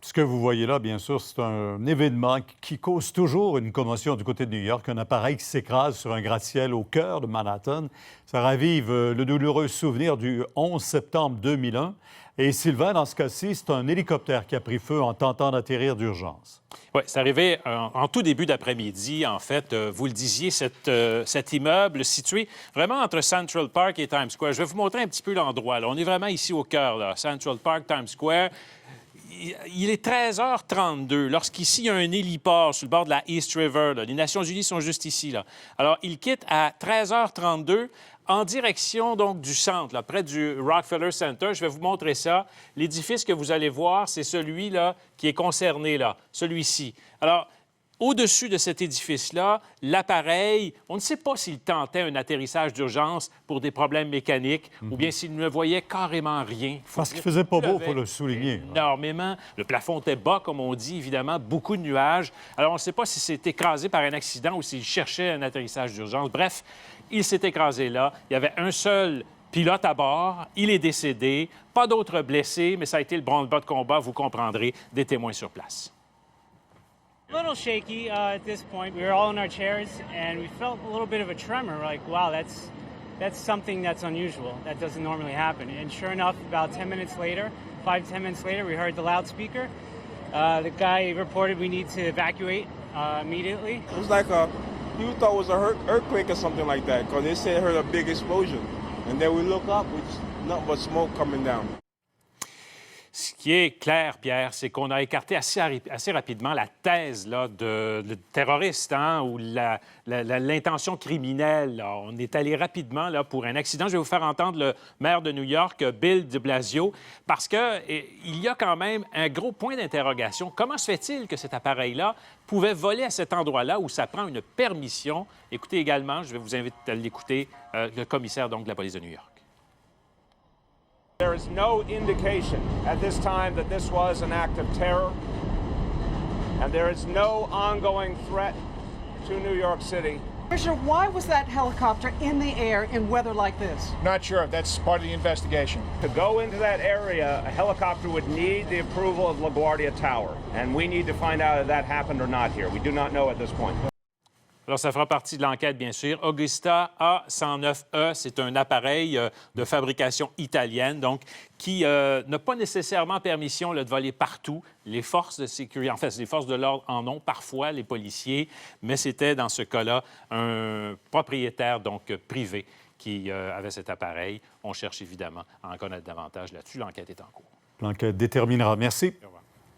Ce que vous voyez là, bien sûr, c'est un événement qui cause toujours une commotion du côté de New York. Un appareil qui s'écrase sur un gratte-ciel au cœur de Manhattan. Ça ravive le douloureux souvenir du 11 septembre 2001. Et Sylvain, dans ce cas-ci, c'est un hélicoptère qui a pris feu en tentant d'atterrir d'urgence. Oui, c'est arrivé en tout début d'après-midi. En fait, vous le disiez, cet immeuble situé vraiment entre Central Park et Times Square. Je vais vous montrer un petit peu l'endroit. On est vraiment ici au cœur, là. Central Park, Times Square. Il est 13h32, lorsqu'ici, il y a un héliport sur le bord de la East River. Là. Les Nations unies sont juste ici. Là. Alors, il quitte à 13h32 en direction donc du centre, là, près du Rockefeller Center. Je vais vous montrer ça. L'édifice que vous allez voir, c'est celui-là qui est concerné, là, celui-ci. Alors, au-dessus de cet édifice-là, l'appareil, on ne sait pas s'il tentait un atterrissage d'urgence pour des problèmes mécaniques ou bien s'il ne voyait carrément rien. Parce qu'il faisait pas beau, il faut le souligner. Énormément. Le plafond était bas, comme on dit, évidemment, beaucoup de nuages. Alors, on ne sait pas si c'est écrasé par un accident ou s'il cherchait un atterrissage d'urgence. Bref, il s'est écrasé là. Il y avait un seul pilote à bord. Il est décédé. Pas d'autres blessés, mais ça a été le branle-bas de combat, vous comprendrez, des témoins sur place. A little shaky at this point. We were all in our chairs, and we felt a little bit of a tremor. We're like, wow, that's something that's unusual. That doesn't normally happen. And sure enough, about 10 minutes later, 5-10 minutes later, we heard the loudspeaker. The guy reported we need to evacuate immediately. It was like you thought it was an earthquake or something like that, because they said heard a big explosion. And then we look up, which nothing but smoke coming down. Ce qui est clair, Pierre, c'est qu'on a écarté assez rapidement la thèse là, de terroriste ou l'intention criminelle. Là. On est allé rapidement là, pour un accident. Je vais vous faire entendre le maire de New York, Bill de Blasio, parce qu'il y a quand même un gros point d'interrogation. Comment se fait-il que cet appareil-là pouvait voler à cet endroit-là où ça prend une permission? Écoutez également, je vais vous inviter à l'écouter, le commissaire donc, de la police de New York. There is no indication at this time that this was an act of terror, and there is no ongoing threat to New York City. Commissioner, why was that helicopter in the air in weather like this? Not sure. That's part of the investigation. To go into that area, a helicopter would need the approval of LaGuardia Tower, and we need to find out if that happened or not here. We do not know at this point. Alors, ça fera partie de l'enquête, bien sûr. Augusta A109E, c'est un appareil de fabrication italienne, donc, qui n'a pas nécessairement permission là, de voler partout. Les forces de sécurité, en fait, les forces de l'ordre en ont parfois, les policiers, mais c'était, dans ce cas-là, un propriétaire, donc, privé, qui avait cet appareil. On cherche, évidemment, à en connaître davantage là-dessus. L'enquête est en cours. L'enquête déterminera. Merci. Au revoir.